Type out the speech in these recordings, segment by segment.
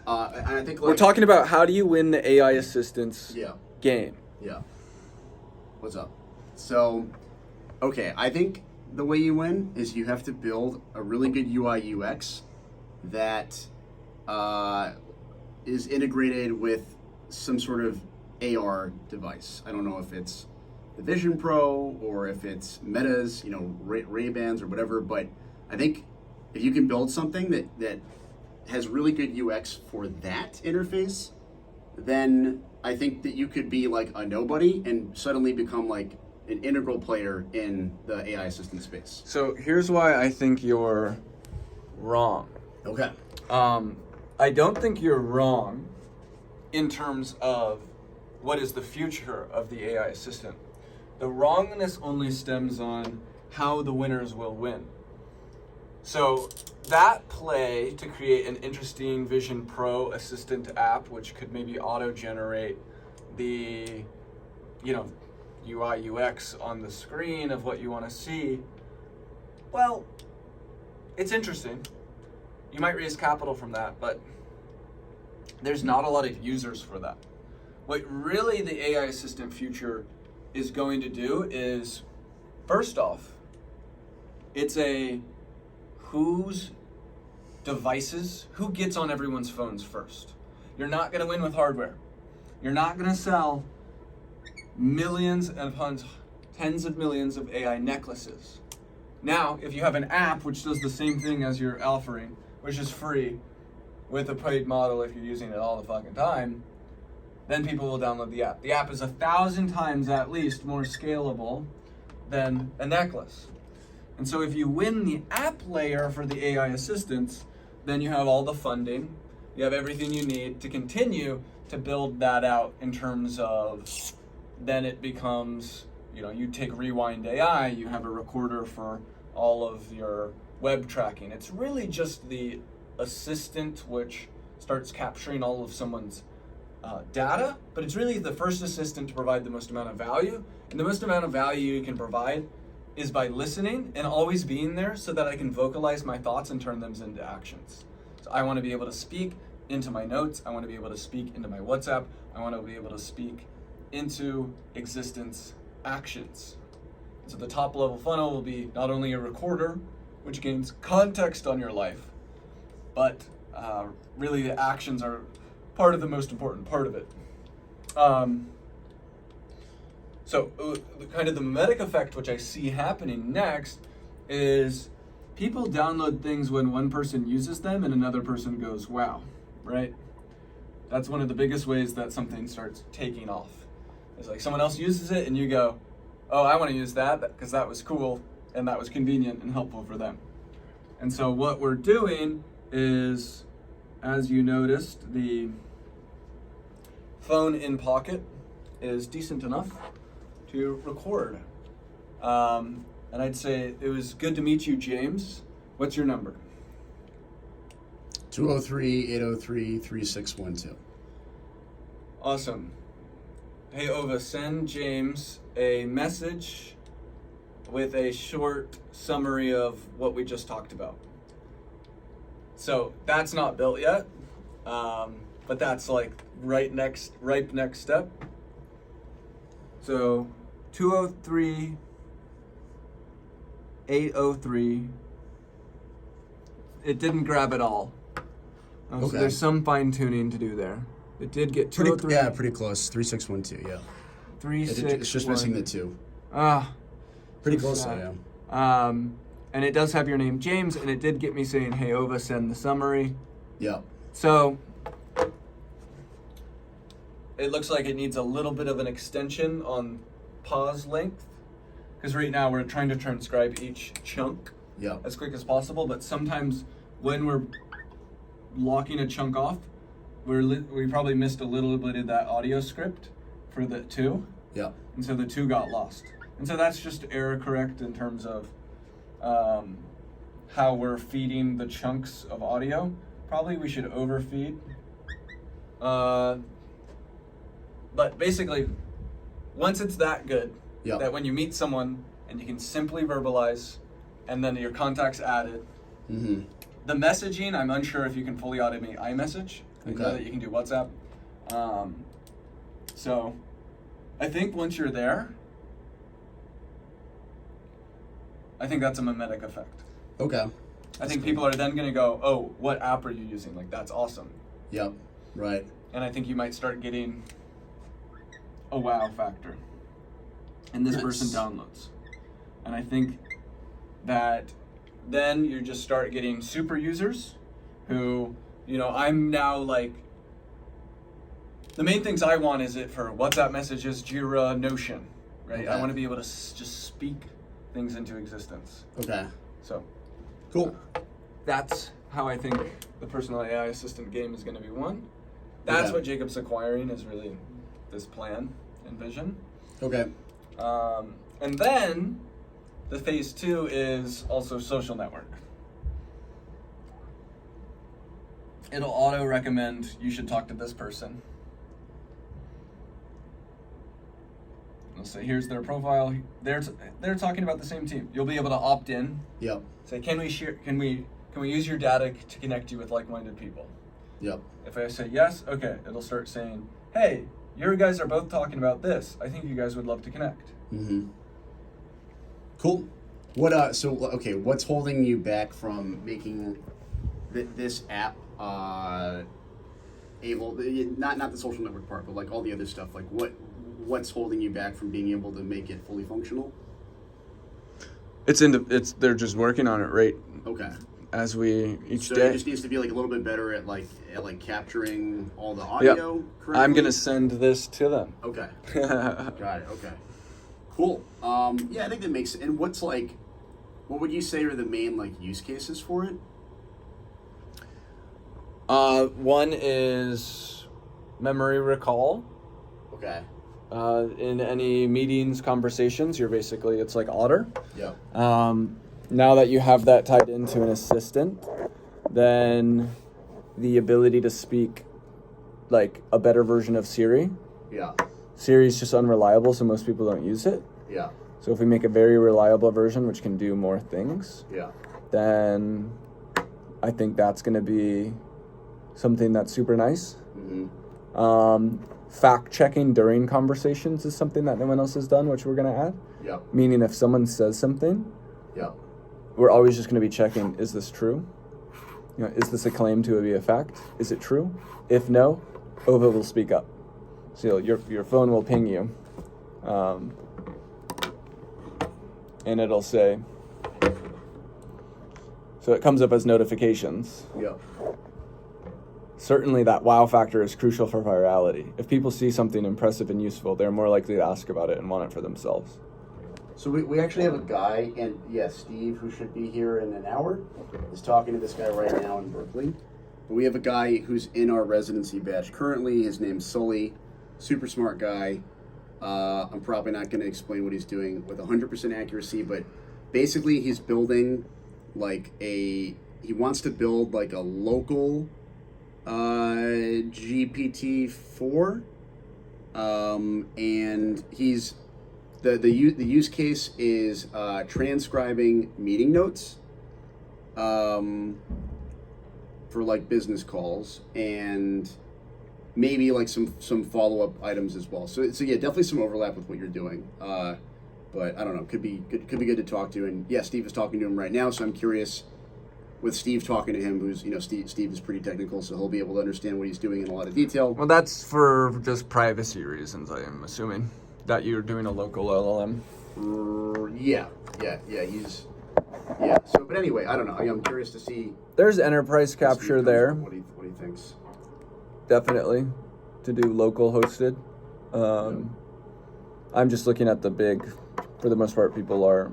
And I think we're talking about how do you win the AI assistance game. Yeah. What's up? So, okay, I think the way you win is you have to build a really good UI UX that is integrated with some sort of AR device. I don't know if it's the Vision Pro or if it's Meta's, Ray-Bans or whatever, but I think if you can build something that has really good UX for that interface, then I think that you could be like a nobody and suddenly become like an integral player in the AI assistant space. So here's why I think you're wrong. Okay. I don't think you're wrong in terms of what is the future of the AI assistant. The wrongness only stems on how the winners will win. So that play to create an interesting Vision Pro assistant app, which could maybe auto-generate the, UI UX on the screen of what you want to see, well, it's interesting. You might raise capital from that, but there's not a lot of users for that. What really the AI assistant future is going to do is, first off, it's a whose devices, who gets on everyone's phones first. You're not going to win with hardware. You're not going to sell millions and tens of millions of AI necklaces. Now, if you have an app which does the same thing as your offering, which is free, with a paid model if you're using it all the fucking time, then people will download the app. The app is 1,000 times at least more scalable than a necklace. And so if you win the app layer for the AI assistants, then you have all the funding, you have everything you need to continue to build that out in terms of, then it becomes, you take Rewind AI, you have a recorder for all of your web tracking. It's really just the assistant which starts capturing all of someone's data, but it's really the first assistant to provide the most amount of value. And the most amount of value you can provide is by listening and always being there so that I can vocalize my thoughts and turn them into actions. So I want to be able to speak into my notes. I want to be able to speak into my WhatsApp. I want to be able to speak into existence actions. So the top level funnel will be not only a recorder, which gains context on your life, but really the actions are part of the most important part of it. So kind of the mimetic effect, which I see happening next, is people download things when one person uses them and another person goes, wow, right? That's one of the biggest ways that something starts taking off. It's like someone else uses it and you go, oh, I want to use that because that was cool and that was convenient and helpful for them. And so what we're doing is, as you noticed, the phone in pocket is decent enough to record. And I'd say it was good to meet you, James. What's your number? 203-803-3612. Awesome. Hey, Ova, send James a message with a short summary of what we just talked about. So that's not built yet, but that's like ripe next step. So 203-803. It didn't grab it all. So there's some fine tuning to do there. It did get 203. Yeah, pretty close. 3612. Yeah. 361. It's just missing the 2. So Pretty close, sad. I am. And it does have your name, James, and it did get me saying, hey, Ova, send the summary. Yeah. So it looks like it needs a little bit of an extension on pause length, because right now we're trying to transcribe each chunk as quick as possible, but sometimes when we're locking a chunk off, we probably missed a little bit of that audio script for the 2. Yeah. And so the 2 got lost. And so that's just error correct in terms of how we're feeding the chunks of audio. Probably we should overfeed. But basically, once it's that good, that when you meet someone and you can simply verbalize, and then your contact's added, The messaging, I'm unsure if you can fully automate iMessage. I know Okay. that you can do WhatsApp. So I think once you're there, I think that's a mimetic effect. Okay. I think people are then going to go, oh, what app are you using? Like, that's awesome. Yep. Right. And I think you might start getting a wow factor. And this person downloads. And I think that then you just start getting super users who, I'm now like, the main things I want is it for WhatsApp messages, Jira, Notion, right? Okay. I want to be able to just speak things into existence. Okay. So Cool. that's how I think the personal AI assistant game is going to be won. That's Okay. what Jacob's acquiring is really this plan and vision. Okay. And then the phase 2 is also social network. It'll auto recommend you should talk to this person. It'll say here's their profile. They're talking about the same team. You'll be able to opt in. Yep. Say can we share? Can we use your data to connect you with like-minded people? Yep. If I say yes, okay, it'll start saying, hey, you guys are both talking about this. I think you guys would love to connect. Mm-hmm. Cool. What's holding you back from making this app able, not the social network part, but like all the other stuff, like what's holding you back from being able to make it fully functional? They're just working on it right Okay. as we each So day. it just needs to be like a little bit better at capturing all the audio correctly? I'm gonna send this to them. Okay. Got it. Okay. Cool. Yeah, I think that makes. And what would you say are the main use cases for it? One is memory recall. Okay. In any meetings, conversations, it's like Otter. Yep. Now that you have that tied into an assistant, then the ability to speak like a better version of Siri. Yeah. Siri is just unreliable, so most people don't use it. Yeah. So if we make a very reliable version which can do more things, Yeah. then I think that's going to be something that's super nice. Mm-hmm. Fact checking during conversations is something that no one else has done, which we're going to add. Yep. Meaning if someone says something, Yep. we're always just going to be checking, is this true? Is this a claim to be a fact? Is it true? If no, OVA will speak up. So your phone will ping you. And it'll say, so it comes up as notifications. Yep. Certainly that wow factor is crucial for virality. If people see something impressive and useful, they're more likely to ask about it and want it for themselves. So we actually have a guy, and Steve, who should be here in an hour, is talking to this guy right now in Berkeley. But we have a guy who's in our residency batch currently. His name's Sully, super smart guy. I'm probably not going to explain what he's doing with 100% accuracy, but basically he's building he wants to build a local GPT-4, and he's the use case is transcribing meeting notes for business calls, and maybe some follow-up items as well. So yeah, definitely some overlap with what you're doing. But I don't know, could be good to talk to. And yeah, Steve is talking to him right now, so I'm curious with Steve talking to him, who's Steve is pretty technical, so he'll be able to understand what he's doing in a lot of detail. Well, that's for just privacy reasons, I am assuming, that you're doing a local LLM. Yeah. So, but anyway, I don't know. I'm curious to see. There's enterprise capture there. What he thinks. Definitely, to do local hosted. I'm just looking at the big. For the most part, people are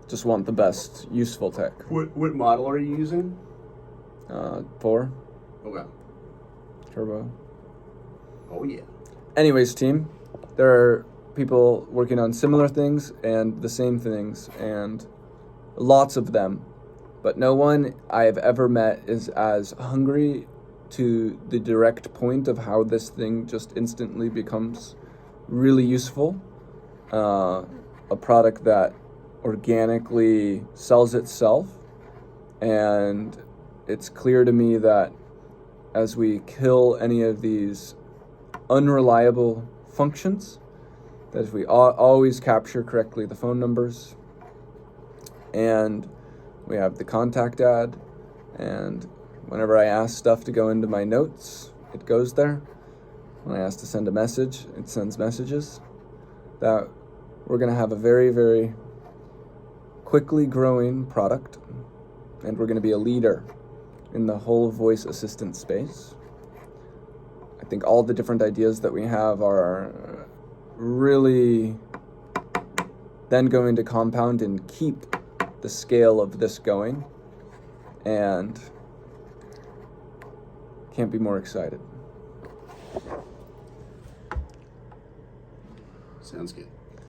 just want the best useful tech. What model are you using? 4 Okay. Turbo. Oh yeah. Anyways, team, there are people working on similar things and the same things, and lots of them, but no one I have ever met is as hungry to the direct point of how this thing just instantly becomes really useful. A product that organically sells itself And it's clear to me that as we kill any of these unreliable functions, that if we always capture correctly the phone numbers, and we have the contact ad, and whenever I ask stuff to go into my notes, it goes there. When I ask to send a message, it sends messages. That we're going to have a very, very quickly growing product, and we're going to be a leader in the whole voice assistant space. I think all the different ideas that we have are really then going to compound and keep the scale of this going, and can't be more excited. Sounds good.